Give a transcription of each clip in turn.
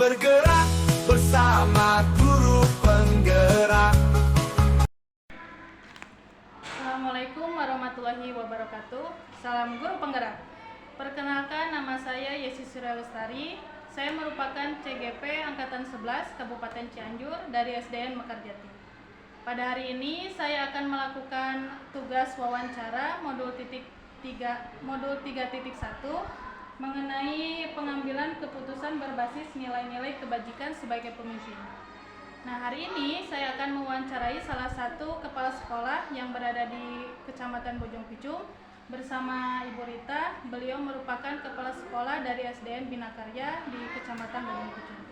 bergerak bersama guru penggerak. Assalamualaikum warahmatullahi wabarakatuh. Salam guru penggerak. Perkenalkan, nama saya Yesi Surya Lestari. Saya merupakan CGP Angkatan 11 Kabupaten Cianjur dari SDN Mekarjati. Pada hari ini saya akan melakukan tugas wawancara modul 3.1 mengenai pengambilan keputusan berbasis nilai-nilai kebajikan sebagai pemimpin. Nah, hari ini saya akan mewawancarai salah satu kepala sekolah yang berada di Kecamatan Bojong Picung bersama Ibu Rita. Beliau merupakan kepala sekolah dari SDN Bina Karya di Kecamatan Bojong Picung.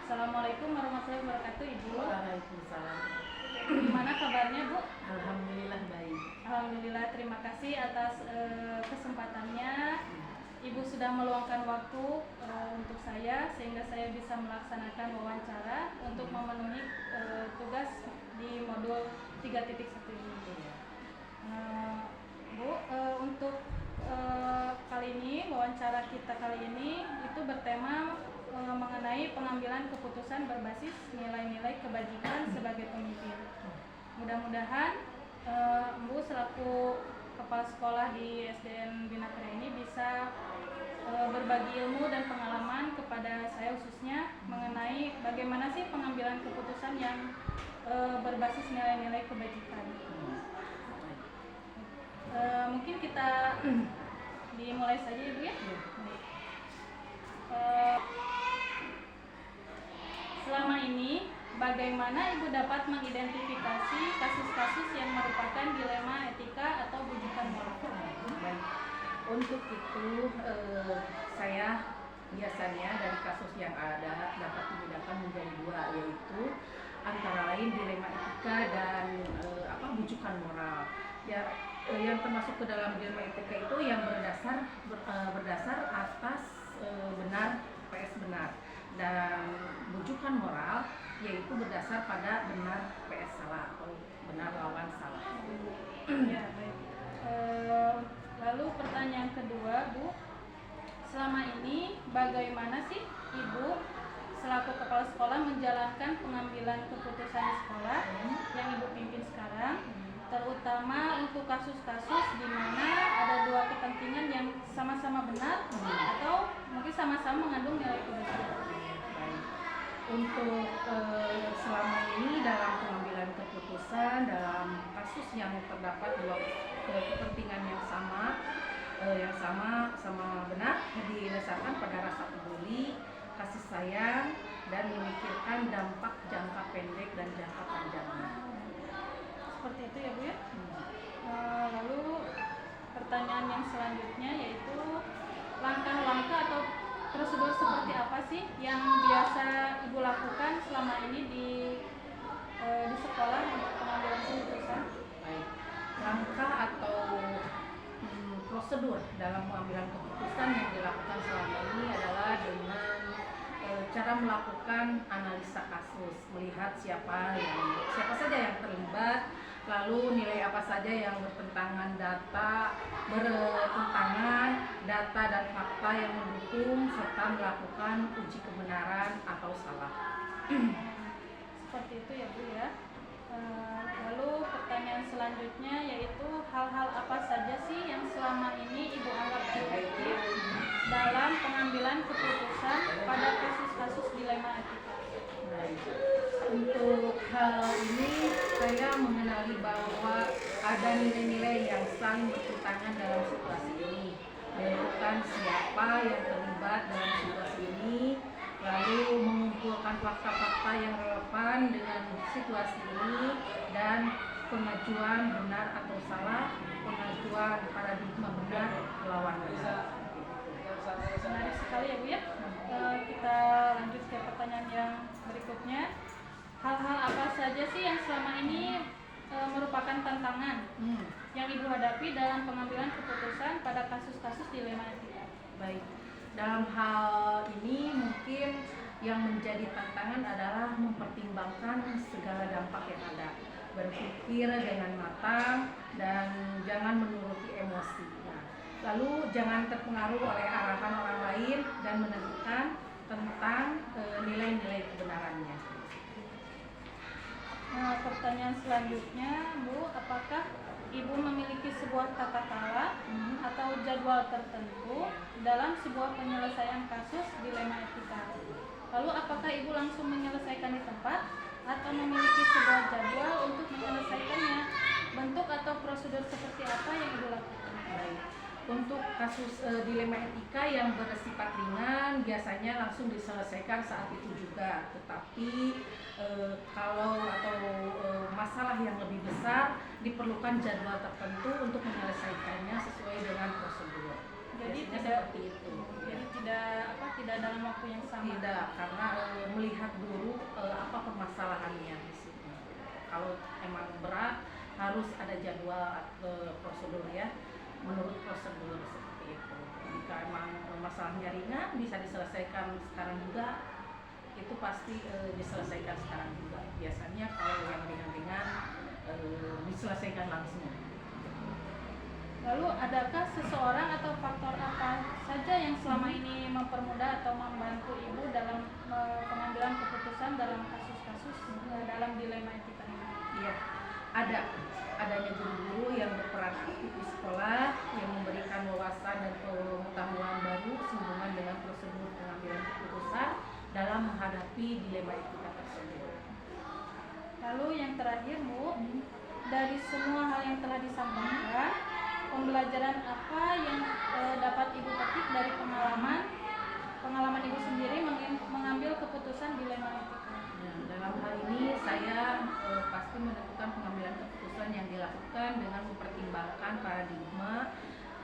Assalamualaikum warahmatullahi wabarakatuh, Ibu. Waalaikumsalam. Gimana kabarnya, Bu? Alhamdulillah baik. Alhamdulillah, terima kasih atas kesempatannya. Ibu sudah meluangkan waktu untuk saya sehingga saya bisa melaksanakan wawancara untuk memenuhi tugas di modul 3.1 ini. Bu, untuk kali ini, wawancara kita kali ini itu bertema mengenai pengambilan keputusan berbasis nilai-nilai kebajikan sebagai pemimpin. Mudah-mudahan Bu selaku kepala sekolah di SDN Bina Karya ini bisa berbagi ilmu dan pengalaman kepada saya khususnya mengenai bagaimana sih pengambilan keputusan yang berbasis nilai-nilai kebajikan. Mungkin kita dimulai saja, Ibu, ya. Selama ini, bagaimana Ibu dapat mengidentifikasi kasus-kasus yang merupakan dilema etika atau bujukan moral? Untuk itu saya biasanya dari kasus yang ada dapat dibedakan menjadi dua, yaitu antara lain dilema etika dan bujukan moral. Ya, yang termasuk ke dalam dilema etika itu yang berdasar atas benar PS benar, dan bujukan moral yaitu berdasar pada benar PS salah atau benar lawan salah. Ya, baik. Lalu pertanyaan kedua, Bu, selama ini bagaimana sih Ibu selaku kepala sekolah menjalankan pengambilan keputusan di sekolah yang Ibu pimpin sekarang, terutama untuk kasus-kasus di mana ada dua kepentingan yang sama-sama benar atau mungkin sama-sama mengandung nilai kebajikan? Untuk selama ini dalam pengambilan keputusan dalam kasus yang terdapat dua kepentingan yang sama benar didasarkan pada rasa peduli, kasih sayang, dan memikirkan dampak jangka pendek dan jangka panjangnya. Seperti itu ya, Bu, ya. Lalu pertanyaan yang selanjutnya yaitu langkah-langkah atau prosedur seperti apa sih yang biasa Ibu lakukan selama ini di sekolah untuk pengambilan keputusan? Baik, langkah atau prosedur dalam pengambilan keputusan yang dilakukan selama ini adalah dengan cara melakukan analisa kasus, melihat siapa saja yang terlibat, lalu nilai apa saja yang bertentangan data dan fakta yang mendukung, serta melakukan uji kebenaran atau salah. Seperti itu ya, Bu, ya. Lalu pertanyaan selanjutnya yaitu hal-hal apa saja sih yang selama ini Ibu anggap efektif dalam pengambilan keputusan pada kasus-kasus dilema etika? Baik. Untuk hal ini saya mengenali bahwa ada nilai-nilai yang saling bertentangan dalam situasi ini, menentukan siapa yang terlibat dalam situasi ini, lalu mengumpulkan fakta-fakta yang relevan dengan situasi ini, dan pengajuan benar atau salah, pengajuan paradigma benar lawan benar. Menarik sekali ya, Bu, ya. Kita lanjut ke pertanyaan yang berikutnya. Hal-hal apa saja sih yang selama ini merupakan tantangan yang Ibu hadapi dalam pengambilan keputusan pada kasus-kasus dilema etika? Baik, dalam hal ini mungkin yang menjadi tantangan adalah mempertimbangkan segala dampak yang ada, berpikir dengan matang dan jangan menuruti emosi. Lalu jangan terpengaruh oleh arahan orang lain dan menentukan tentang nilai Selanjutnya, Bu, apakah Ibu memiliki sebuah tata cara atau jadwal tertentu dalam sebuah penyelesaian kasus dilema etika? Lalu apakah Ibu langsung menyelesaikan di tempat atau memiliki sebuah jadwal untuk menyelesaikannya? Bentuk atau prosedur seperti apa yang Ibu lakukan? Baik. Untuk kasus dilema etika yang bersifat ringan biasanya langsung diselesaikan saat itu juga. Tetapi kalau masalah yang lebih besar diperlukan jadwal tertentu untuk menyelesaikannya sesuai dengan prosedur. Jadi Biasanya tidak seperti itu. Jadi tidak dalam waktu yang sama. Tidak, karena melihat dulu apa permasalahannya di sini. Kalau emang berat harus ada jadwal atau prosedur ya. Menurut prosedur seperti itu. Jika emang masalahnya ringan bisa diselesaikan sekarang juga, itu pasti diselesaikan sekarang juga. Biasanya kalau yang ringan-ringan diselesaikan langsung. Lalu adakah seseorang atau faktor apa saja yang selama ini mempermudah atau membantu Ibu dalam pengambilan keputusan dalam kasus-kasus dalam dilema etika ini? Iya, adanya guru-guru yang berperan aktif di sekolah yang memberikan wawasan dan pengetahuan baru sehubungan dengan prosedur pengambilan keputusan dalam menghadapi dilema etika tersebut. Lalu yang terakhir, Bu, dari semua hal yang telah disampaikan, pembelajaran apa yang dapat Ibu petik dari pengalaman Ibu sendiri mengambil keputusan dilema etika? Nah, dalam hal ini saya pasti menentukan pengambilan keputusan yang dilakukan dengan mempertimbangkan paradigma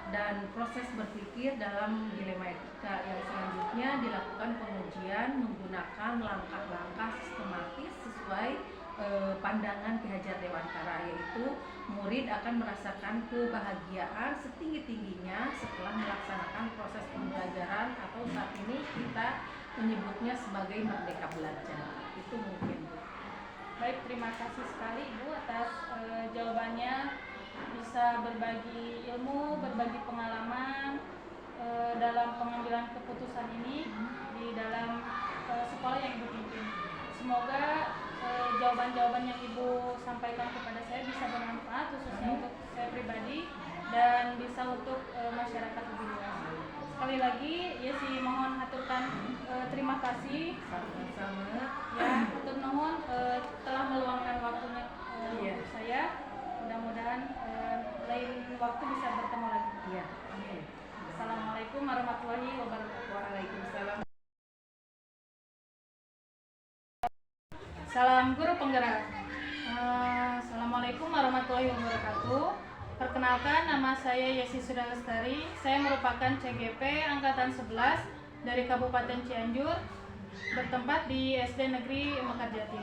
dan proses berpikir dalam dilema etika. Yang selanjutnya dilakukan pengujian menggunakan langkah-langkah sistematis sesuai pandangan Ki Hajar Dewantara, yaitu murid akan merasakan kebahagiaan setinggi-tingginya setelah melaksanakan proses pembelajaran atau saat ini kita menyebutnya sebagai merdeka belajar. Itu mungkin, Bu. Baik, terima kasih sekali Ibu atas jawabannya, bisa berbagi ilmu, berbagi pengalaman dalam pengambilan keputusan ini di dalam sekolah yang Ibu pimpin. Semoga jawaban-jawaban yang Ibu sampaikan kepada saya bisa bermanfaat khususnya untuk saya pribadi dan bisa untuk masyarakat lebih luas. Sekali lagi ya mohon haturkan terima kasih Sama-sama. ya, hatur nuhun telah meluangkan waktunya untuk Iya. saya. Mudah-mudahan lain waktu bisa bertemu lagi. Iya, amin. Assalamualaikum warahmatullahi wabarakatuh. Waalaikumsalam. Salam guru penggerak. Assalamualaikum warahmatullahi wabarakatuh. Perkenalkan, nama saya Yesi Sudah Lestari. Saya merupakan CGP Angkatan 11 dari Kabupaten Cianjur, bertempat di SD Negeri Mekarjati.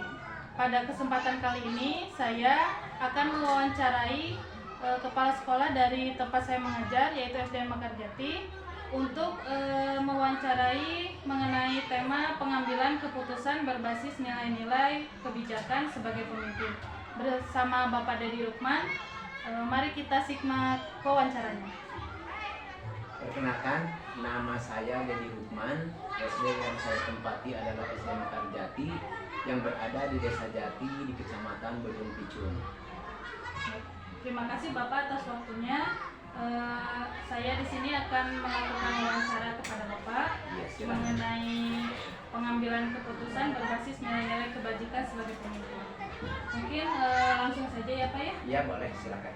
Pada kesempatan kali ini, saya akan mewawancarai kepala sekolah dari tempat saya mengajar, yaitu SD Mekarjati, untuk mewawancarai mengenai tema pengambilan keputusan berbasis nilai-nilai kebijakan sebagai pemimpin. Bersama Bapak Dedi Lukman, mari kita simak wawancaranya. Perkenalkan, nama saya Dedi Lukman. SD yang saya tempati adalah SD Mekarjati yang berada di Desa Jati di Kecamatan Bedung Picung. Terima kasih Bapak atas waktunya. Saya di sini akan melakukan wawancara kepada Bapak mengenai pengambilan keputusan berbasis nilai-nilai kebajikan sebagai pemimpin. Mungkin langsung saja ya Pak ya? Ya boleh, silakan.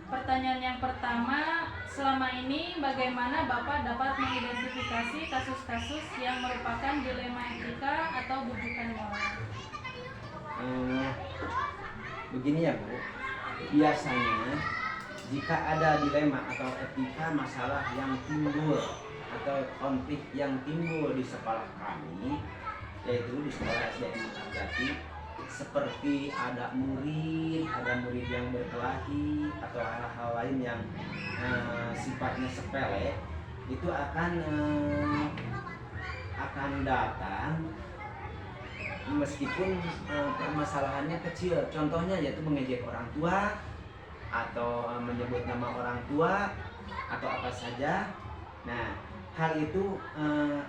Pertanyaan yang pertama, selama ini bagaimana Bapak dapat mengidentifikasi kasus-kasus yang merupakan dilema etika atau bujukan moral? Begini ya Bu, biasanya jika ada dilema atau etika masalah yang timbul atau konflik yang timbul di sekolah kami, yaitu di sekolah SD Mekarjati, seperti ada murid yang berkelahi atau hal-hal lain yang sifatnya sepele, itu akan datang meskipun permasalahannya kecil. Contohnya yaitu mengejek orang tua atau menyebut nama orang tua atau apa saja. Nah, hal itu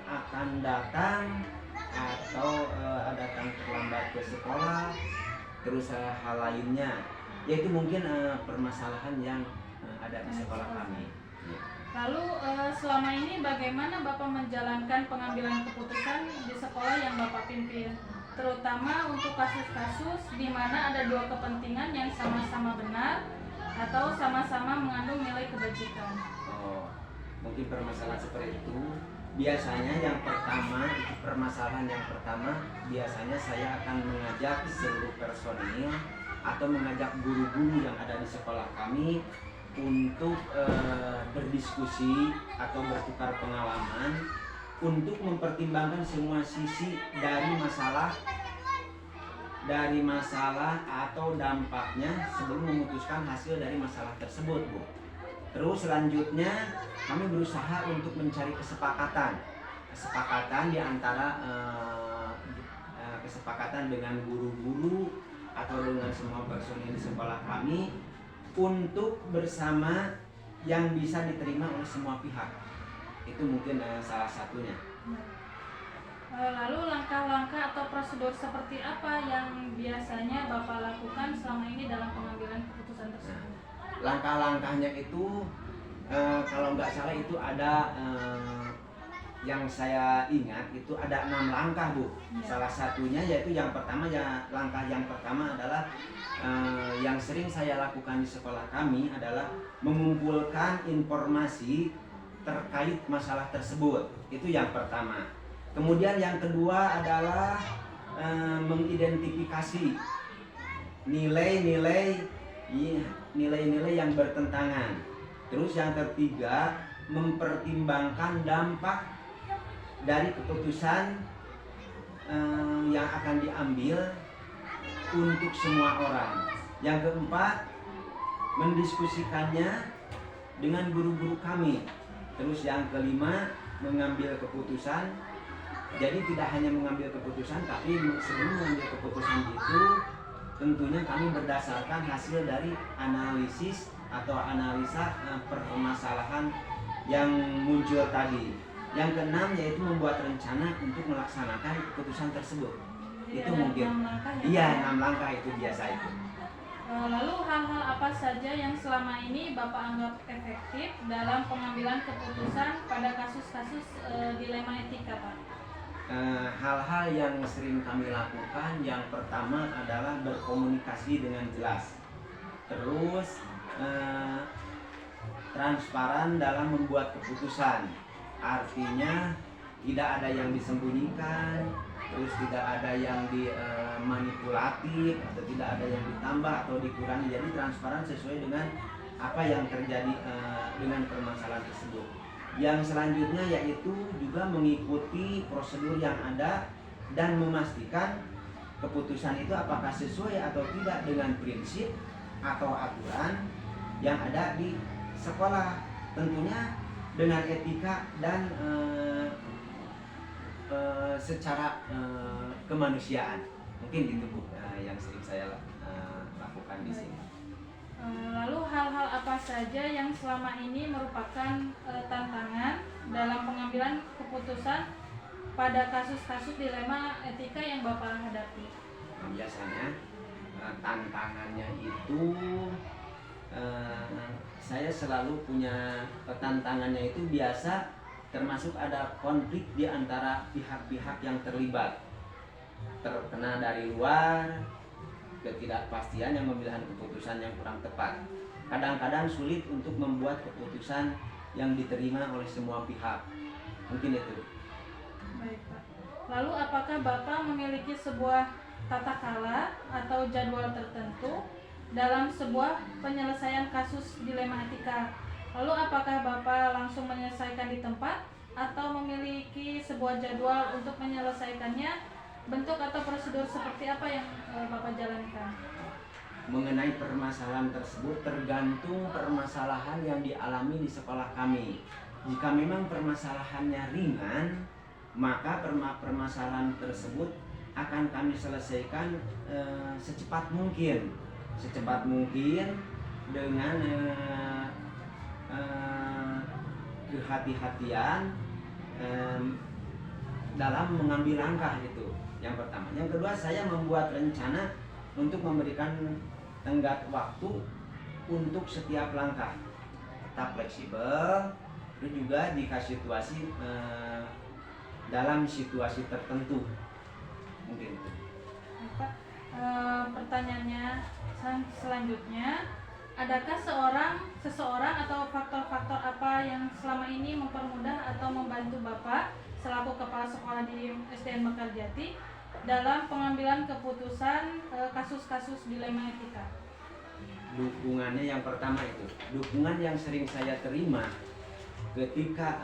akan datang atau datang terlambat ke sekolah Terus hal lainnya yaitu mungkin permasalahan yang ada di sekolah kami. Ya. Lalu selama ini bagaimana Bapak menjalankan pengambilan keputusan di sekolah yang Bapak pimpin? Terutama untuk kasus-kasus di mana ada dua kepentingan yang sama-sama benar atau sama-sama mengandung nilai kebajikan. Oh, mungkin permasalahan seperti itu. Biasanya yang pertama, permasalahan yang pertama biasanya saya akan mengajak seluruh personil atau mengajak guru-guru yang ada di sekolah kami untuk berdiskusi atau bertukar pengalaman untuk mempertimbangkan semua sisi dari masalah atau dampaknya sebelum memutuskan hasil dari masalah tersebut, Bu. Terus selanjutnya kami berusaha untuk mencari kesepakatan di antara kesepakatan dengan guru-guru atau dengan semua personil di sekolah kami untuk bersama yang bisa diterima oleh semua pihak. Itu mungkin salah satunya. Lalu langkah-langkah atau prosedur seperti apa yang biasanya Bapak lakukan selama ini dalam pengambilan keputusan tersebut? Langkah-langkahnya itu kalau nggak salah itu ada yang saya ingat itu ada 6 langkah, Bu. Ya. Salah satunya yaitu yang pertama langkah yang pertama adalah yang sering saya lakukan di sekolah kami adalah mengumpulkan informasi terkait masalah tersebut. Itu yang pertama. Kemudian yang kedua adalah mengidentifikasi nilai-nilai yang bertentangan. Terus yang ketiga mempertimbangkan dampak dari keputusan yang akan diambil untuk semua orang. Yang keempat mendiskusikannya dengan guru-guru kami. Terus yang kelima mengambil keputusan. Jadi tidak hanya mengambil keputusan, tapi sebelum mengambil keputusan itu tentunya kami berdasarkan hasil dari analisis atau analisa permasalahan yang muncul tadi. Yang keenam yaitu membuat rencana untuk melaksanakan keputusan tersebut. Jadi Itu ada mungkin 6 langkah ya, iya, Pak? 6 langkah itu biasa itu. Lalu hal-hal apa saja yang selama ini Bapak anggap efektif dalam pengambilan keputusan pada kasus-kasus dilema etika, Pak? Hal-hal yang sering kami lakukan yang pertama adalah berkomunikasi dengan jelas. Terus transparan dalam membuat keputusan. Artinya tidak ada yang disembunyikan, terus tidak ada yang dimanipulatif atau tidak ada yang ditambah atau dikurangi. Jadi transparan sesuai dengan apa yang terjadi dengan permasalahan tersebut. Yang selanjutnya yaitu juga mengikuti prosedur yang ada dan memastikan keputusan itu apakah sesuai atau tidak dengan prinsip atau aturan yang ada di sekolah, tentunya dengan etika dan secara kemanusiaan. Mungkin itu, Bu, yang sering saya lakukan di sini. Lalu hal-hal apa saja yang selama ini merupakan tantangan dalam pengambilan keputusan pada kasus-kasus dilema etika yang Bapak hadapi? Nah, biasanya tantangannya itu saya selalu punya tantangannya itu biasa termasuk ada konflik di antara pihak-pihak yang terlibat, terkena dari luar, ketidakpastian yang memilih keputusan yang kurang tepat. Kadang-kadang sulit untuk membuat keputusan yang diterima oleh semua pihak. Mungkin itu. Baik, Pak. Lalu apakah Bapak memiliki sebuah tata cara atau jadwal tertentu dalam sebuah penyelesaian kasus dilema etika? Lalu apakah Bapak langsung menyelesaikan di tempat atau memiliki sebuah jadwal untuk menyelesaikannya? Bentuk atau prosedur seperti apa yang Bapak jalankan? Mengenai permasalahan tersebut tergantung permasalahan yang dialami di sekolah kami. Jika memang permasalahannya ringan, maka permasalahan tersebut akan kami selesaikan secepat mungkin dengan kehati-hatian dalam mengambil langkah itu. Yang pertama. Yang kedua, saya membuat rencana untuk memberikan tenggat waktu untuk setiap langkah, tetap fleksibel. Terus juga jika situasi dalam situasi tertentu mungkin itu. Pak, pertanyaannya selanjutnya, adakah seseorang atau faktor-faktor apa yang selama ini mempermudah atau membantu Bapak selaku kepala sekolah di SDN Mekarjati dalam pengambilan keputusan kasus-kasus dilema etika? Dukungannya yang pertama itu, dukungan yang sering saya terima ketika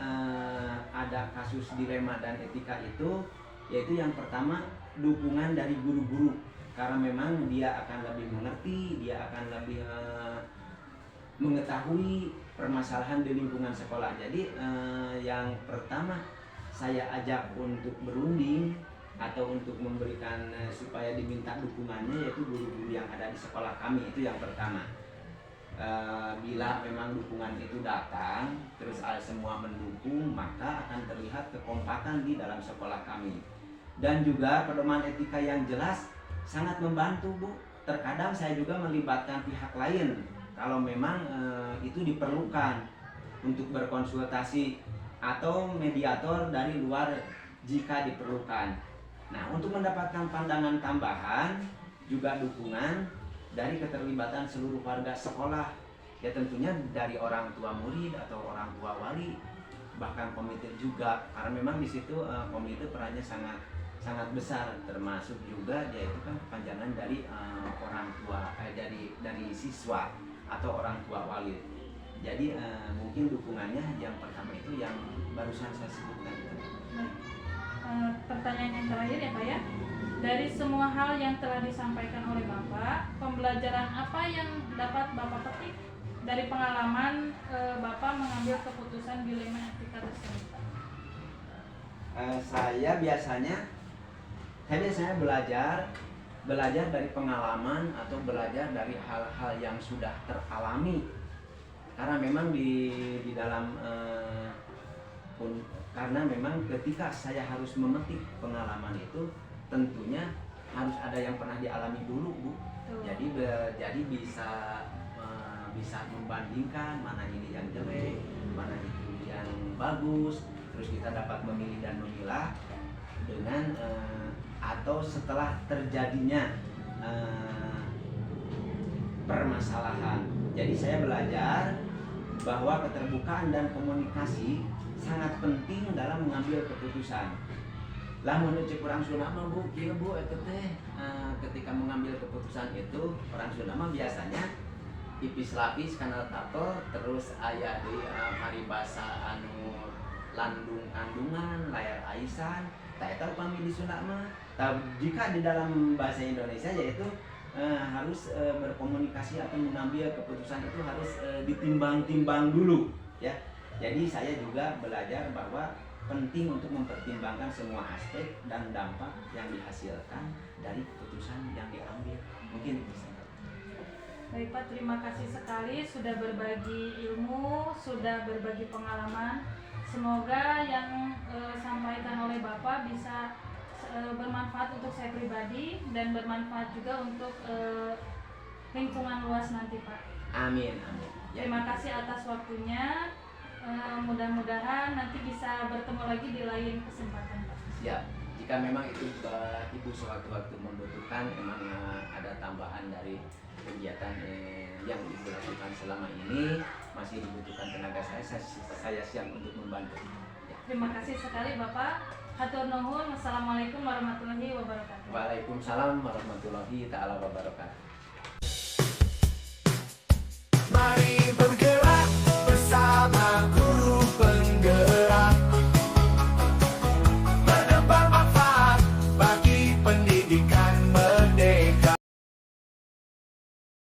ada kasus dilema dan etika itu, yaitu yang pertama dukungan dari guru-guru, karena memang dia akan lebih mengerti, dia akan lebih mengetahui permasalahan di lingkungan sekolah. Jadi yang pertama saya ajak untuk berunding atau untuk memberikan supaya diminta dukungannya, yaitu guru-guru yang ada di sekolah kami. Itu yang pertama. Bila memang dukungan itu datang terus semua mendukung, maka akan terlihat kekompakan di dalam sekolah kami. Dan juga pedoman etika yang jelas sangat membantu, Bu. Terkadang saya juga melibatkan pihak lain kalau memang itu diperlukan untuk berkonsultasi, atau mediator dari luar jika diperlukan. Nah, untuk mendapatkan pandangan tambahan juga dukungan dari keterlibatan seluruh warga sekolah, ya tentunya dari orang tua murid atau orang tua wali, bahkan komite juga, karena memang di situ komite perannya sangat besar, termasuk juga yaitu kan kepanjangan dari orang tua dari siswa atau orang tua wali. Jadi mungkin dukungannya yang pertama itu yang barusan saya sebutkan. Pertanyaan yang terakhir ya Pak ya, dari semua hal yang telah disampaikan oleh Bapak, pembelajaran apa yang dapat Bapak petik dari pengalaman Bapak mengambil keputusan dilema etika tersebut? Saya biasanya belajar dari pengalaman atau belajar dari hal-hal yang sudah teralami, karena memang di dalam karena memang ketika saya harus memetik pengalaman itu tentunya harus ada yang pernah dialami dulu, Bu. Jadi bisa membandingkan mana ini yang jelek, mana itu yang bagus, terus kita dapat memilih dan memilah dengan atau setelah terjadinya permasalahan. Jadi saya belajar bahwa keterbukaan dan komunikasi sangat penting dalam mengambil keputusan. Lamun cek orang Sunda mah Bu, kieu Bu eta teh ketika mengambil keputusan itu orang Sunda mah biasanya ipis lapis kana tapel, terus aya di paribasa anu landung kandungan layar aisan. Tah eta upami di Sunda mah. Jika di dalam bahasa Indonesia yaitu harus berkomunikasi atau mengambil keputusan itu harus ditimbang-timbang dulu, ya. Jadi saya juga belajar bahwa penting untuk mempertimbangkan semua aspek dan dampak yang dihasilkan dari keputusan yang diambil. Mungkin bisa. Baik Pak, terima kasih sekali sudah berbagi ilmu, sudah berbagi pengalaman. Semoga yang disampaikan oleh Bapak bisa bermanfaat untuk saya pribadi dan bermanfaat juga untuk lingkungan luas nanti Pak. Amin, amin. Ya. Terima kasih atas waktunya. Mudah-mudahan nanti bisa bertemu lagi di lain kesempatan Pak. Siap. Jika memang itu Ibu sewaktu-waktu membutuhkan, memang ada tambahan dari kegiatan yang Ibu lakukan selama ini, masih dibutuhkan tenaga saya siap untuk membantu. Ya. Terima kasih sekali Bapak. Hatur nuhun. Wassalamualaikum warahmatullahi wabarakatuh. Waalaikumsalam warahmatullahi taala wabarakatuh.